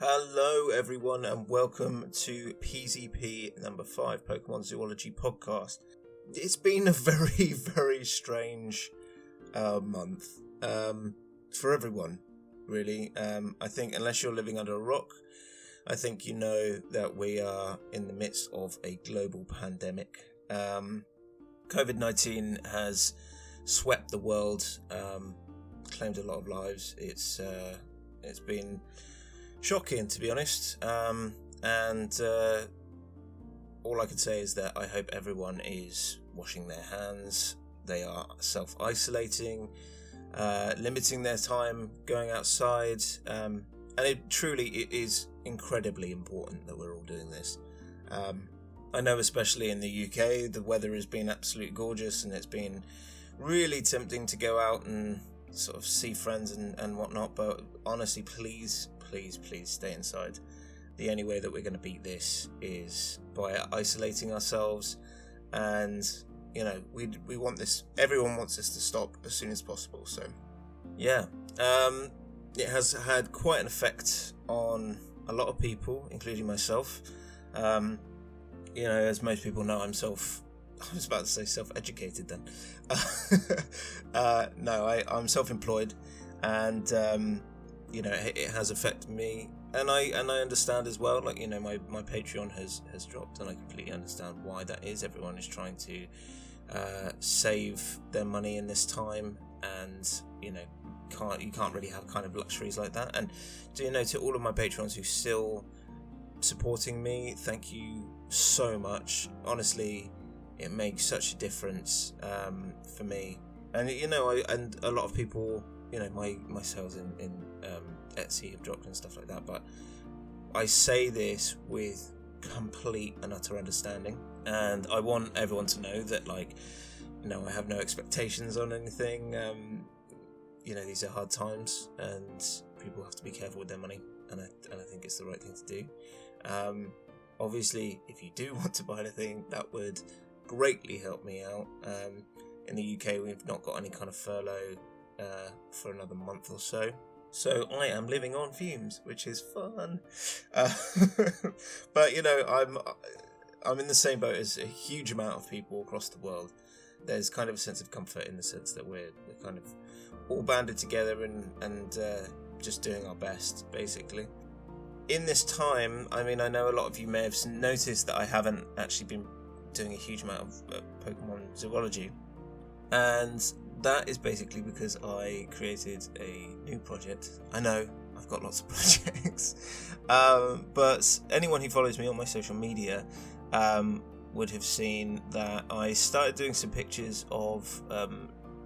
Hello everyone and welcome to PZP number 5, Pokemon Zoology podcast. It's been a very, very strange month for everyone, really. I think unless you're living under a rock, I think you know that we are in the midst of a global pandemic. COVID-19 has swept the world, claimed a lot of lives. It's been shocking, to be honest, and all I can say is that I hope everyone is washing their hands, they are self-isolating, limiting their time going outside, and it is incredibly important that we're all doing this. I know especially in the UK the weather has been absolutely gorgeous and it's been really tempting to go out and sort of see friends and whatnot, but honestly, please stay inside. The only way that we're going to beat this is by isolating ourselves, and you know, we want this, everyone wants this to stop as soon as possible. So yeah, it has had quite an effect on a lot of people, including myself. You know, as most people know, I was about to say self-educated then. No, I'm self-employed, and you know, it has affected me, and I understand as well. Like, you know, my Patreon has dropped, and I completely understand why that is. Everyone is trying to save their money in this time, and you know, you can't really have kind of luxuries like that. And you know, to all of my Patrons who still supporting me, thank you so much. Honestly, it makes such a difference for me, and you know, and a lot of people, you know, my sales in Etsy have dropped and stuff like that, but I say this with complete and utter understanding, and I want everyone to know that, like, you know, I have no expectations on anything. You know, these are hard times and people have to be careful with their money, and I think it's the right thing to do. Obviously, if you do want to buy anything, that would greatly help me out. In the UK, we've not got any kind of furlough for another month or so, so I am living on fumes, which is fun. But you know, I'm in the same boat as a huge amount of people across the world. There's kind of a sense of comfort in the sense that we're kind of all banded together and just doing our best, basically. In this time, I mean, I know a lot of you may have noticed that I haven't actually been doing a huge amount of Pokemon Zoology, and that is basically because I created a new project. I know I've got lots of projects, but anyone who follows me on my social media would have seen that I started doing some pictures of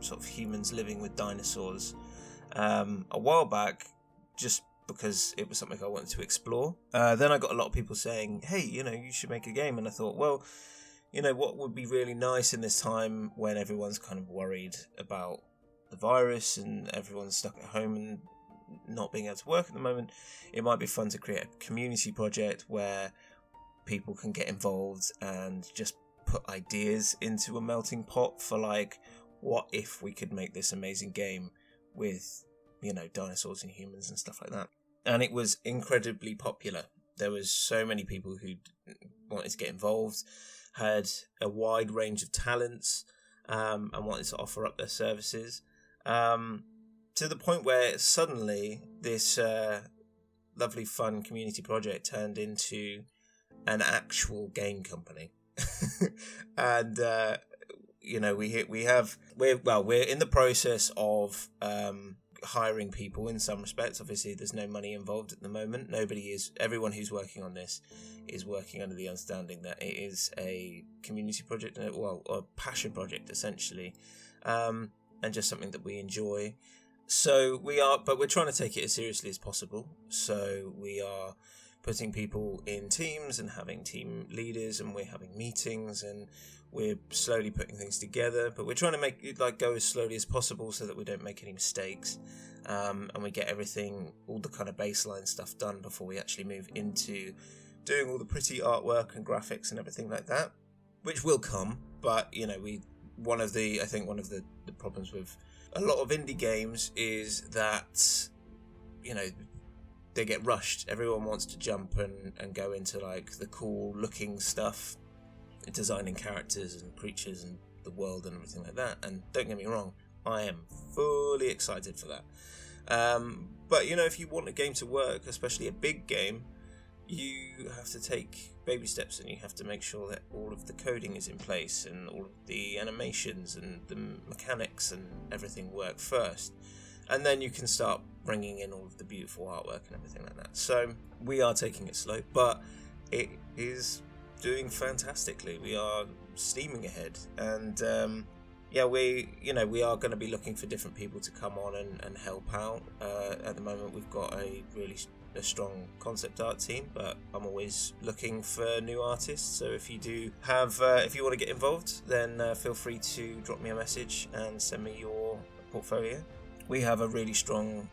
sort of humans living with dinosaurs a while back, just because it was something I wanted to explore. Then I got a lot of people saying, hey, you know, you should make a game, and I thought, well, you know, what would be really nice in this time when everyone's kind of worried about the virus and everyone's stuck at home and not being able to work at the moment, it might be fun to create a community project where people can get involved and just put ideas into a melting pot for, like, what if we could make this amazing game with, you know, dinosaurs and humans and stuff like that. And it was incredibly popular. There was so many people who wanted to get involved, had a wide range of talents, and wanted to offer up their services, to the point where suddenly this lovely fun community project turned into an actual game company. And you know, we're in the process of hiring people in some respects. Obviously, there's no money involved at the moment. Everyone who's working on this is working under the understanding that it is a community project, well, a passion project essentially, and just something that we enjoy. So we're trying to take it as seriously as possible. So we are putting people in teams and having team leaders, and we're having meetings, and we're slowly putting things together, but we're trying to make it go as slowly as possible so that we don't make any mistakes, and we get everything, all the kind of baseline stuff done before we actually move into doing all the pretty artwork and graphics and everything like that, which will come. But you know, one of the problems with a lot of indie games is that, you know, they get rushed. Everyone wants to jump and go into like the cool looking stuff, designing characters and creatures and the world and everything like that. And don't get me wrong, I am fully excited for that. But you know, if you want a game to work, especially a big game, you have to take baby steps, and you have to make sure that all of the coding is in place and all of the animations and the mechanics and everything work first, and then you can start bringing in all of the beautiful artwork and everything like that. So we are taking it slow, but it is doing fantastically. We are steaming ahead, and we are going to be looking for different people to come on and help out. At the moment, we've got a strong concept art team, but I'm always looking for new artists. So if you do have, if you want to get involved, then feel free to drop me a message and send me your portfolio. We have a really strong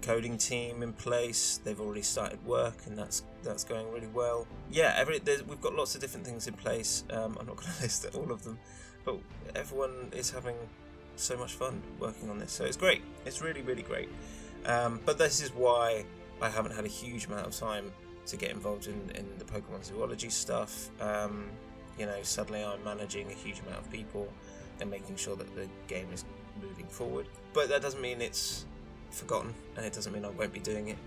coding team in place. They've already started work, and that's going really well. Yeah, we've got lots of different things in place. I'm not going to list all of them, but everyone is having so much fun working on this. So it's great. It's really, really great. But this is why I haven't had a huge amount of time to get involved in the Pokemon Zoology stuff. Suddenly I'm managing a huge amount of people and making sure that the game is moving forward. But that doesn't mean it's forgotten, and it doesn't mean I won't be doing it.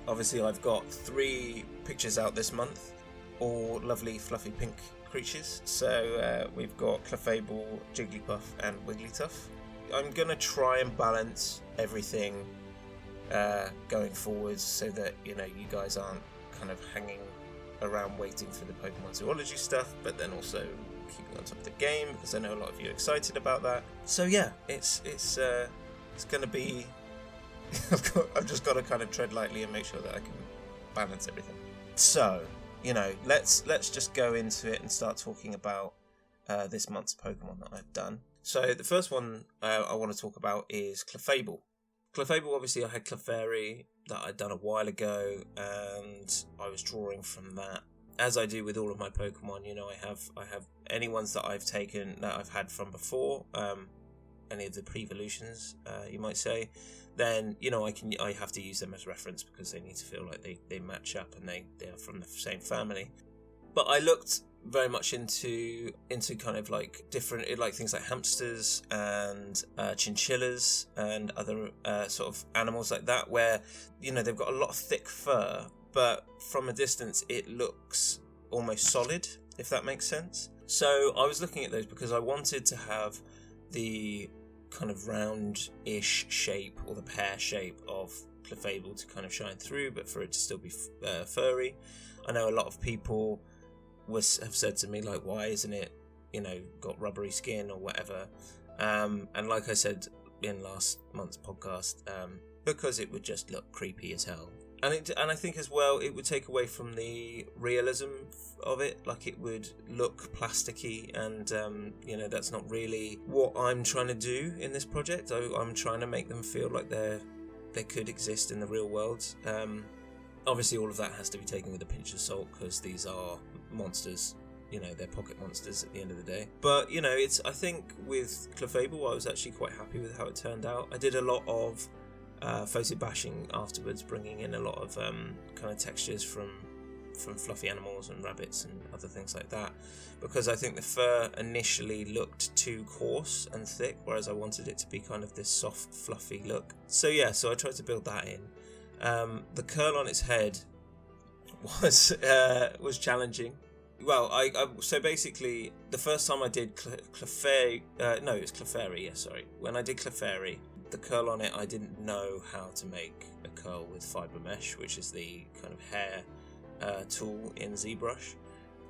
Obviously, I've got 3 pictures out this month, all lovely fluffy pink creatures. So we've got Clefable, Jigglypuff and Wigglytuff. I'm going to try and balance everything going forwards so that, you guys aren't kind of hanging around waiting for the Pokemon Zoology stuff, but then also keeping on top of the game, because I know a lot of you are excited about that. So yeah, it's going to be I've just got to kind of tread lightly and make sure that I can balance everything. So, let's just go into it and start talking about this month's Pokemon that I've done. So the first one I want to talk about is Clefable. Clefable, obviously I had Clefairy that I'd done a while ago, and I was drawing from that. As I do with all of my Pokemon, I have any ones that I've taken that I've had from before, any of the pre-evolutions, you might say, then I have to use them as reference because they need to feel like they match up and they are from the same family. But I looked very much into kind of like different, like things like hamsters and chinchillas and other sort of animals like that, where they've got a lot of thick fur, but from a distance it looks almost solid, if that makes sense. So I was looking at those because I wanted to have the kind of round-ish shape, or the pear shape of Clefable to kind of shine through, but for it to still be furry. I know a lot of people have said to me, like, why isn't it, got rubbery skin or whatever? And like I said in last month's podcast, because it would just look creepy as hell. And I think as well, it would take away from the realism of it. Like, it would look plasticky, and that's not really what I'm trying to do in this project. I'm trying to make them feel like they could exist in the real world. Obviously, all of that has to be taken with a pinch of salt, because these are monsters. They're pocket monsters at the end of the day. But I think with Clefable, I was actually quite happy with how it turned out. I did a lot of photo bashing afterwards, bringing in a lot of kind of textures from fluffy animals and rabbits and other things like that, because I think the fur initially looked too coarse and thick, whereas I wanted it to be kind of this soft, fluffy look. So I tried to build that in. The curl on its head was challenging. Well, so basically the first time I did Clefairy, when I did Clefairy, the curl on it, I didn't know how to make a curl with fibre mesh, which is the kind of hair tool in ZBrush,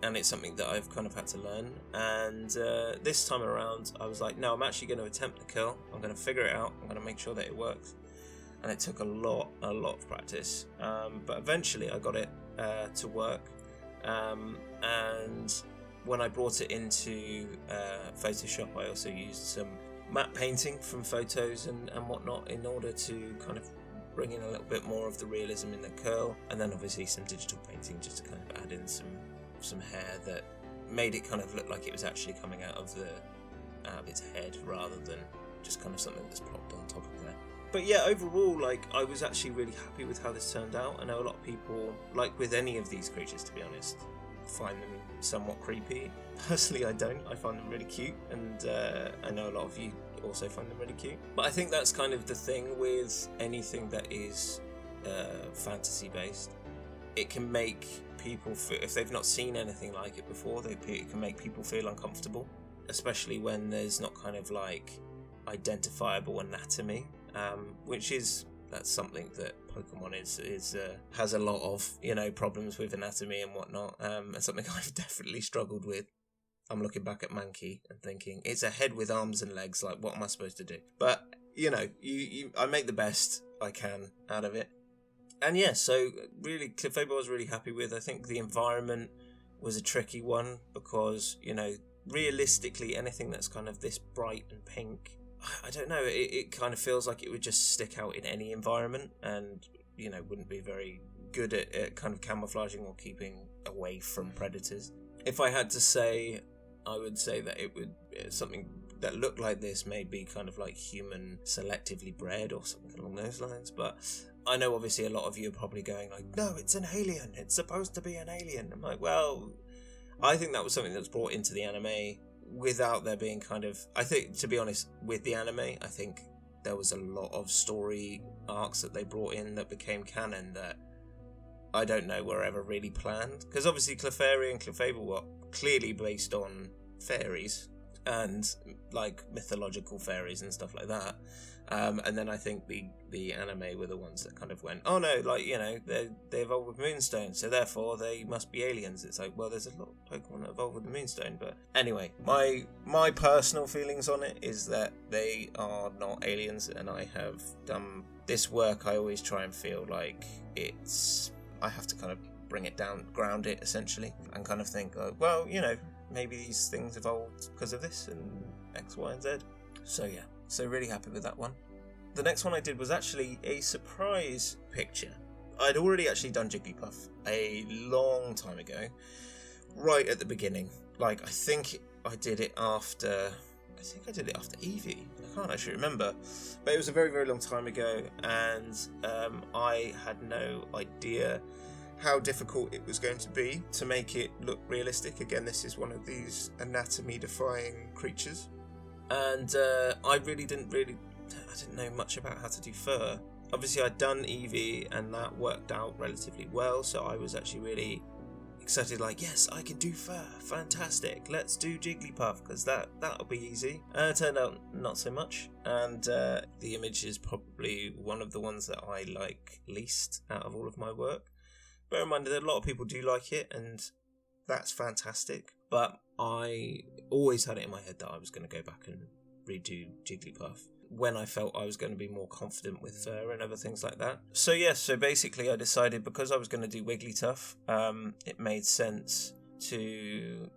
and it's something that I've kind of had to learn. And this time around, I was like, no, I'm actually going to attempt the curl. I'm going to figure it out. I'm going to make sure that it works. And it took a lot of practice, but eventually I got it to work. And when I brought it into Photoshop, I also used some matte painting from photos and whatnot in order to kind of bring in a little bit more of the realism in the curl, and then obviously some digital painting just to kind of add in some hair that made it kind of look like it was actually coming out of its head rather than just kind of something that's plopped on top of there. But yeah, overall, like, I was actually really happy with how this turned out. I know a lot of people, like with any of these creatures, to be honest, find them somewhat creepy. Personally, I don't. I find them really cute, and I know a lot of you also find them really cute. But I think that's kind of the thing with anything that is fantasy-based. It can make people feel, if they've not seen anything like it before, it can make people feel uncomfortable, especially when there's not kind of like identifiable anatomy. That's something that Pokemon has a lot of, problems with anatomy and whatnot, and something I've definitely struggled with. I'm looking back at Mankey and thinking, it's a head with arms and legs, like, what am I supposed to do? But, I make the best I can out of it. And yeah, so really, Clefable I was really happy with. I think the environment was a tricky one because, realistically, anything that's kind of this bright and pink, I don't know, it kind of feels like it would just stick out in any environment and, wouldn't be very good at kind of camouflaging or keeping away from predators. If I had to say, I would say that something that looked like this may be kind of like human selectively bred or something along those lines, but I know obviously a lot of you are probably going like, no, it's an alien, it's supposed to be an alien. I'm like, well, I think that was something that was brought into the anime without there being kind of, I think, to be honest, with the anime, I think there was a lot of story arcs that they brought in that became canon that I don't know were ever really planned. Because obviously Clefairy and Clefable were clearly based on fairies and like mythological fairies and stuff like that. And then I think the anime were the ones that kind of went, oh no, like, they evolved with Moonstone, so therefore they must be aliens. It's like, well, there's a lot of Pokemon that evolved with the Moonstone. But anyway, my personal feelings on it is that they are not aliens, and I have done this work. I always try and feel like I have to kind of bring it down, ground it essentially, and kind of think, well, maybe these things evolved because of this and X, Y, and Z. So yeah, so really happy with that one. The next one I did was actually a surprise picture. I'd already actually done Jigglypuff a long time ago, right at the beginning. Like, I think I did it after Eevee. I can't actually remember, but it was a very, very long time ago, and I had no idea how difficult it was going to be to make it look realistic. Again, this is one of these anatomy-defying creatures, and I didn't know much about how to do fur. Obviously, I'd done Eevee, and that worked out relatively well, so I was actually really excited, like, yes, I can do fur, fantastic, let's do Jigglypuff, because that'll be easy. And it turned out not so much, and the image is probably one of the ones that I like least out of all of my work. Bear in mind that a lot of people do like it, and that's fantastic, but I always had it in my head that I was going to go back and redo Jigglypuff when I felt I was going to be more confident with fur and other things like that. So yes, so basically I decided, because I was going to do Wigglytuff, it made sense to,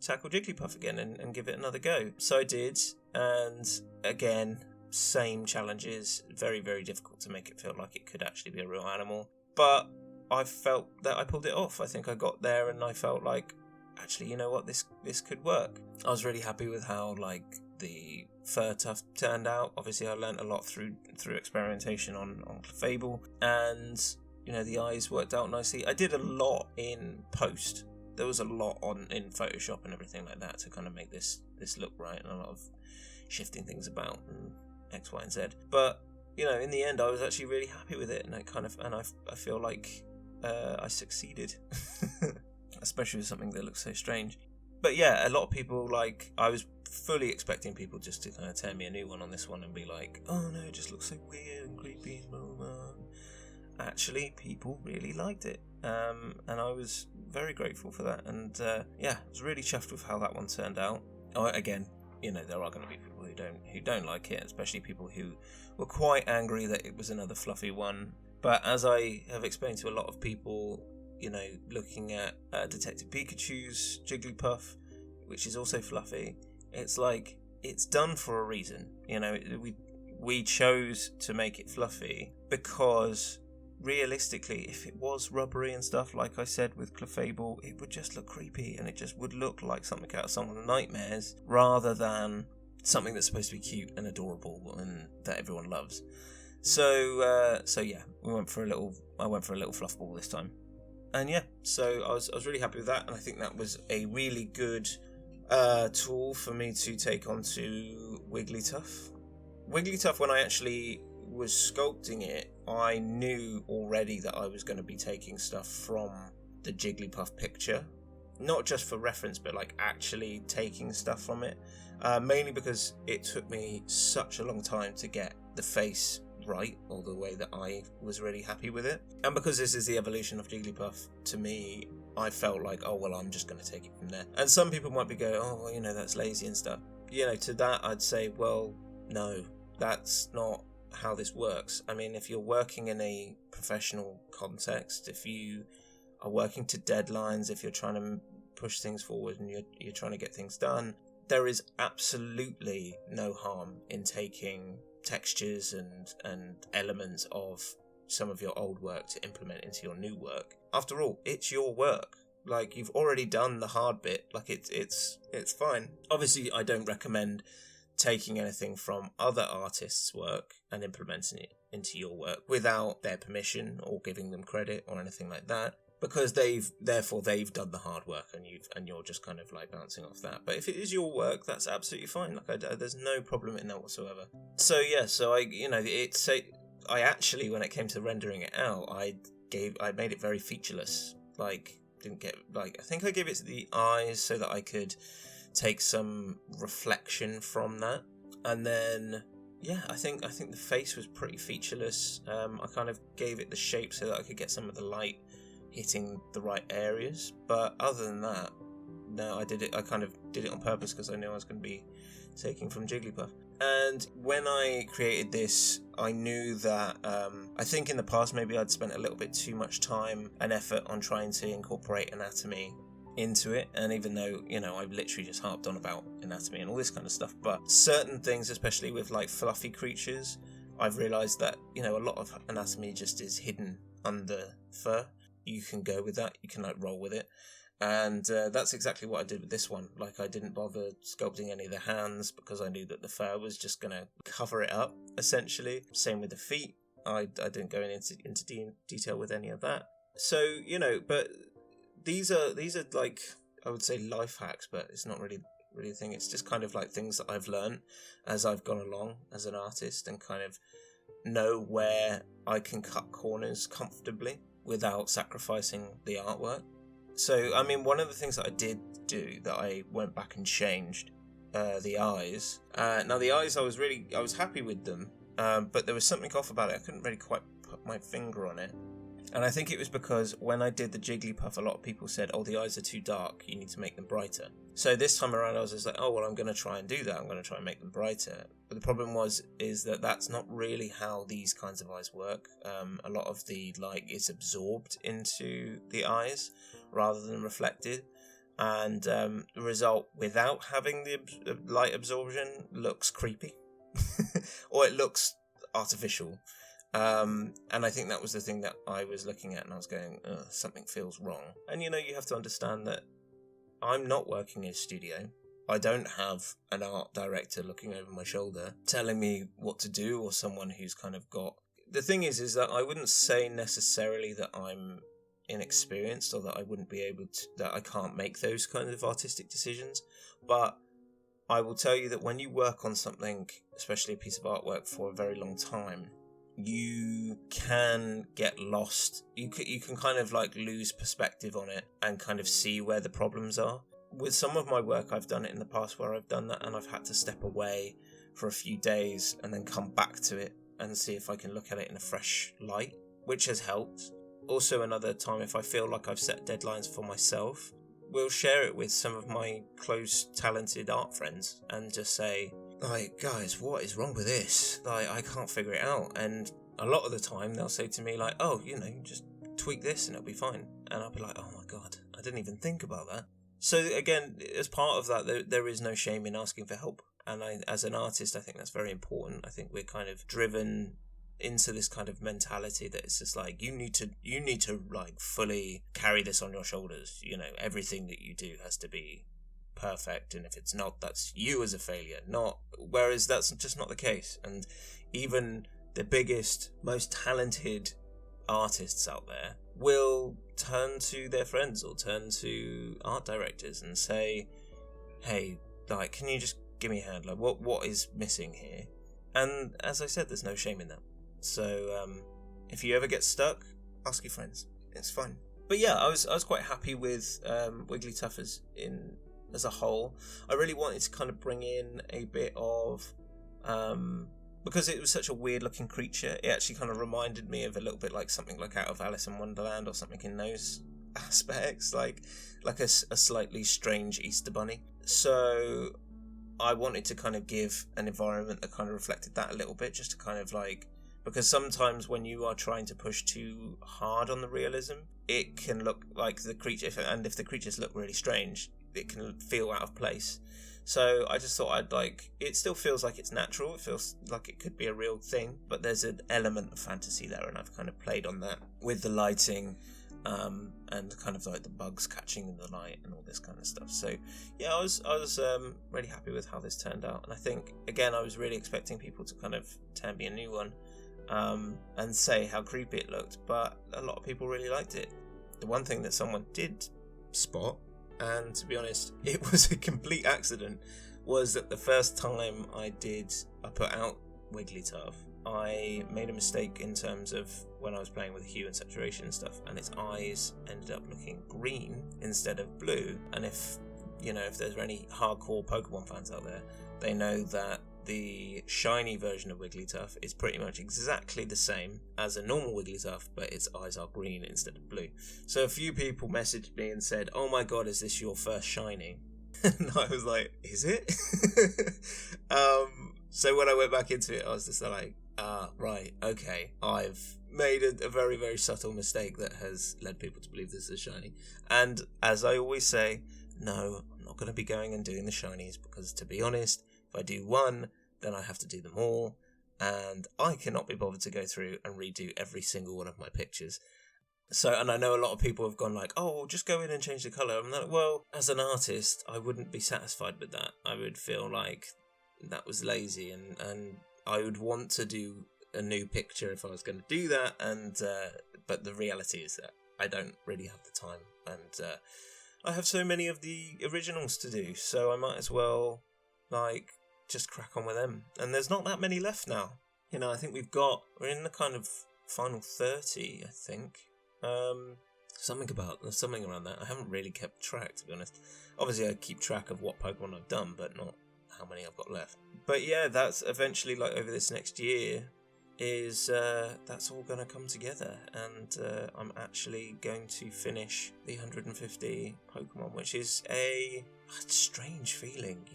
tackle Jigglypuff again and give it another go. So I did, and again, same challenges, very, very difficult to make it feel like it could actually be a real animal. But I felt that I pulled it off. I think I got there and I felt like, actually, you know what, this could work. I was really happy with how, like, the fur tuft turned out. Obviously, I learnt a lot through experimentation on Clefable, and the eyes worked out nicely. I did a lot in post. There was a lot in Photoshop and everything like that to kind of make this look right, and a lot of shifting things about and X, Y, and Z. But in the end, I was actually really happy with it, and I feel like I succeeded, especially with something that looks so strange. But yeah, a lot of people, like, I was fully expecting people just to kind of tear me a new one on this one and be like, oh no, it just looks so weird and creepy and blah, blah, blah. Actually, people really liked it, and I was very grateful for that, and yeah, I was really chuffed with how that one turned out. Again, there are going to be people who don't like it, especially people who were quite angry that it was another fluffy one. But as I have explained to a lot of people, looking at Detective Pikachu's Jigglypuff, which is also fluffy, it's like, it's done for a reason. We chose to make it fluffy because realistically, if it was rubbery and stuff, like I said with Clefable, it would just look creepy, and it just would look like something out of someone's nightmares, rather than something that's supposed to be cute and adorable and that everyone loves. So yeah, I went for a little fluff ball this time, and yeah, so I was really happy with that, and I think that was a really good tool for me to take onto Wigglytuff. Wigglytuff, when I actually was sculpting it, I knew already that I was going to be taking stuff from the Jigglypuff picture, not just for reference, but like actually taking stuff from it, mainly because it took me such a long time to get the face right, or the way that I was really happy with it, and because this is the evolution of Jigglypuff, to me, I felt like, oh well, I'm just going to take it from there. And some people might be going, oh well, that's lazy and stuff. To that I'd say, well, no, that's not how this works. I mean, if you're working in a professional context, if you are working to deadlines, if you're trying to push things forward and you're trying to get things done, there is absolutely no harm in taking textures and elements of some of your old work to implement into your new work. After all, it's your work. Like, you've already done the hard bit. Like, it's fine. Obviously, I don't recommend taking anything from other artists' work and implementing it into your work without their permission or giving them credit or anything like that, because they've done the hard work, and you're just kind of like bouncing off that. But if it is your work, that's absolutely fine. Like, there's no problem in that whatsoever. So yeah, I actually, when it came to rendering it out, I made it very featureless. Like, I think I gave it to the eyes so that I could take some reflection from that, and then yeah, I think the face was pretty featureless. I kind of gave it the shape so that I could get some of the light hitting the right areas, but other than that, no, I kind of did it on purpose because I knew I was going to be taking from Jigglypuff. And when I created this, I knew that I think in the past maybe I'd spent a little bit too much time and effort on trying to incorporate anatomy into it, and even though I've literally just harped on about anatomy and all this kind of stuff, but certain things, especially with like fluffy creatures, I've realized that a lot of anatomy just is hidden under fur. You can go with that, you can like roll with it, and that's exactly what I did with this one. Like, I didn't bother sculpting any of the hands because I knew that the fur was just gonna cover it up, essentially. Same with the feet. I didn't go into detail with any of that. So but these are like, I would say, life hacks, but it's not really a thing. It's just kind of like things that I've learned as I've gone along as an artist, and kind of know where I can cut corners comfortably without sacrificing the artwork. So, I mean, one of the things that I did do, that I went back and changed, the eyes. Now, the eyes, I was happy with them, but there was something off about it. I couldn't really quite put my finger on it. And I think it was because when I did the Jigglypuff, a lot of people said, oh, the eyes are too dark, you need to make them brighter. So this time around I was just like, oh, well, I'm going to try and do that. I'm going to try and make them brighter. But the problem is that that's not really how these kinds of eyes work. A lot of the light is absorbed into the eyes rather than reflected. And the result, without having the light absorption, looks creepy. Or it looks artificial. And I think that was the thing that I was looking at, and I was going, something feels wrong. And you have to understand that I'm not working in a studio. I don't have an art director looking over my shoulder telling me what to do, or someone who's kind of got... The thing is that I wouldn't say necessarily that I'm inexperienced, or that I wouldn't be able to, that I can't make those kind of artistic decisions, but I will tell you that when you work on something, especially a piece of artwork, for a very long time, you can get lost. You can kind of like lose perspective on it and kind of see where the problems are. With some of my work, I've done it in the past where I've done that, and I've had to step away for a few days and then come back to it and see if I can look at it in a fresh light, which has helped. Also, another time, if I feel like I've set deadlines for myself, we'll share it with some of my close, talented art friends and just say, like, guys, what is wrong with this? Like, I can't figure it out. And a lot of the time they'll say to me, like, oh, just tweak this and it'll be fine. And I'll be like, oh my god, I didn't even think about that. So again, as part of that, there is no shame in asking for help. And as an artist, I think that's very important. I think we're kind of driven into this kind of mentality that it's just like, you need to like fully carry this on your shoulders. Everything that you do has to be perfect, and if it's not, that's you as a failure, whereas that's just not the case. And even the biggest, most talented artists out there will turn to their friends or turn to art directors and say, hey, like, can you just give me a hand? Like, what is missing here? And as I said, there's no shame in that. So if you ever get stuck, ask your friends. It's fine. But yeah, I was quite happy with Wigglytuff as a whole. I really wanted to kind of bring in a bit of because it was such a weird looking creature, it actually kind of reminded me of a little bit like something like out of Alice in Wonderland or something in those aspects, like a slightly strange Easter bunny. So I wanted to kind of give an environment that kind of reflected that a little bit, just to kind of like, because sometimes when you are trying to push too hard on the realism, it can look like the creature, if the creatures look really strange, it can feel out of place. So I just thought it still feels like it's natural, it feels like it could be a real thing, but there's an element of fantasy there, and I've kind of played on that with the lighting, and kind of like the bugs catching the light and all this kind of stuff. So yeah, I was really happy with how this turned out, and I think, again, I was really expecting people to kind of turn me a new one, and say how creepy it looked, but a lot of people really liked it. The one thing that someone did spot, and to be honest, it was a complete accident, was that the first time I put out Wigglytuff, I made a mistake in terms of when I was playing with hue and saturation and stuff, and its eyes ended up looking green instead of blue. And if there's any hardcore Pokemon fans out there, they know that the shiny version of Wigglytuff is pretty much exactly the same as a normal Wigglytuff, but its eyes are green instead of blue. So a few people messaged me and said, "Oh my god, is this your first shiny?" And I was like, "Is it?" So when I went back into it, I was just like, right, okay, I've made a very, very subtle mistake that has led people to believe this is shiny. And as I always say, no, I'm not going to be going and doing the shinies, because to be honest, if I do one, then I have to do them all, and I cannot be bothered to go through and redo every single one of my pictures. So, and I know a lot of people have gone like, oh, just go in and change the colour. I'm like, well, as an artist, I wouldn't be satisfied with that. I would feel like that was lazy, and I would want to do a new picture if I was going to do that, and but the reality is that I don't really have the time, and I have so many of the originals to do, so I might as well just crack on with them. And there's not that many left now. I think we're in the kind of final 30, I think. Something around that. I haven't really kept track, to be honest. Obviously I keep track of what Pokemon I've done, but not how many I've got left. But yeah, that's eventually, over this next year, that's all going to come together, and I'm actually going to finish the 150 Pokemon, which is a strange feeling,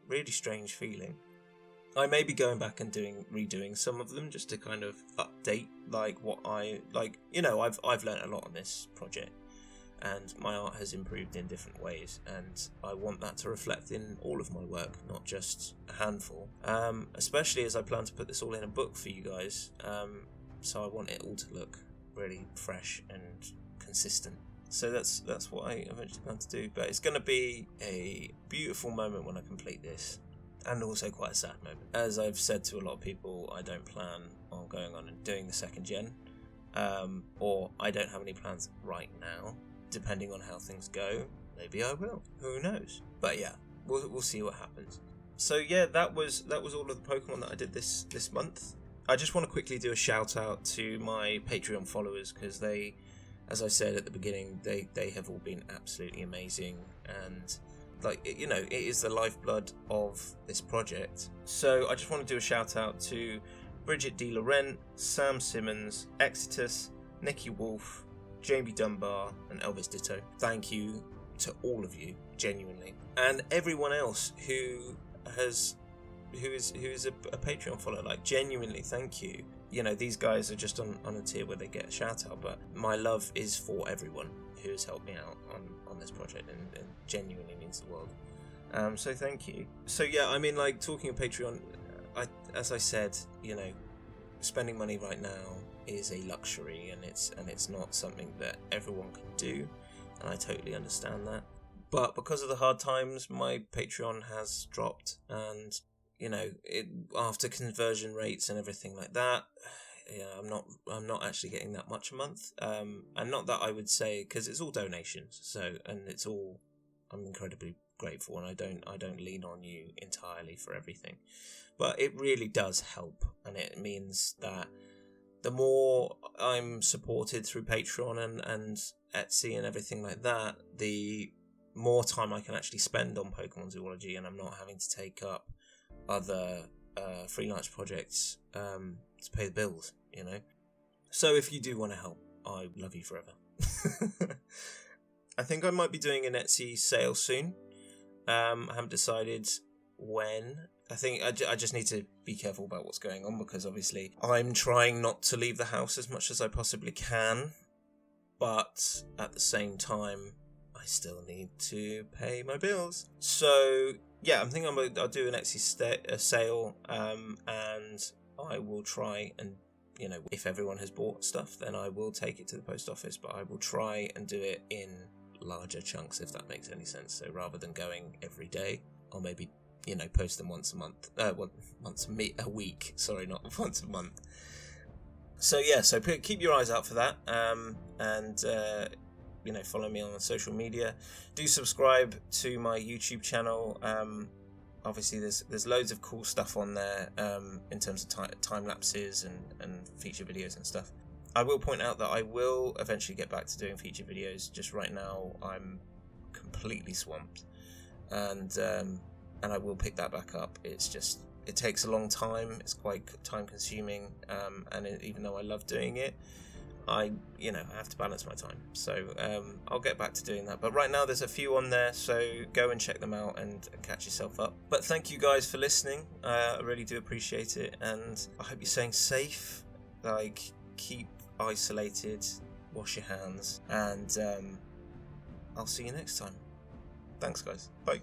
really strange feeling. I may be going back and redoing some of them just to kind of update what I I've learnt a lot on this project, and my art has improved in different ways, and I want that to reflect in all of my work, not just a handful, especially as I plan to put this all in a book for you guys, so I want it all to look really fresh and consistent. So that's what I eventually plan to do, but it's going to be a beautiful moment when I complete this, and also quite a sad moment. As I've said to a lot of people, I don't plan on going on and doing the second gen, or I don't have any plans right now. Depending on how things go, maybe I will. Who knows? But yeah, we'll see what happens. So yeah, that was all of the Pokemon that I did this month. I just want to quickly do a shout out to my Patreon followers, because they, as I said at the beginning, they have all been absolutely amazing, and it is the lifeblood of this project. So I just want to do a shout out to Bridget D. Laurent, Sam Simmons, Exitus, Nikki Wolf, Jamie Dunbar, and Elvis Ditto. Thank you to all of you, genuinely, and everyone else who is a Patreon follower. Genuinely, thank you. These guys are just on a tier where they get a shout out, but my love is for everyone who has helped me out on this project, and genuinely means the world. So thank you. So yeah, talking of Patreon, as I said, spending money right now is a luxury, and it's not something that everyone can do, and I totally understand that. But because of the hard times, my Patreon has dropped, and after conversion rates and everything like that, I'm not actually getting that much a month. And not that I would say, because it's all donations, and it's all, I'm incredibly grateful, and I don't lean on you entirely for everything, but it really does help, and it means that the more I'm supported through Patreon and Etsy and everything like that, the more time I can actually spend on Pokemon Zoology, and I'm not having to take up other freelance projects to pay the bills, So if you do want to help, I love you forever. I think I might be doing an Etsy sale soon. I haven't decided when. I think I just need to be careful about what's going on, because obviously I'm trying not to leave the house as much as I possibly can, but at the same time I still need to pay my bills. So yeah, I'm thinking I'll do an Etsy sale, and I will try and, if everyone has bought stuff, then I will take it to the post office, but I will try and do it in larger chunks, if that makes any sense. So rather than going every day, I'll maybe post them once a week. Sorry, not once a month. So yeah, so keep your eyes out for that, and follow me on social media. Do subscribe to my YouTube channel. Obviously, there's loads of cool stuff on there, in terms of time lapses and feature videos and stuff. I will point out that I will eventually get back to doing feature videos. Just right now, I'm completely swamped, and I will pick that back up. It's just, it takes a long time. It's quite time consuming, and even though I love doing it, I have to balance my time. So I'll get back to doing that. But right now there's a few on there, so go and check them out and catch yourself up. But thank you guys for listening. I really do appreciate it, and I hope you're staying safe. Keep isolated, wash your hands, and I'll see you next time. Thanks guys. Bye.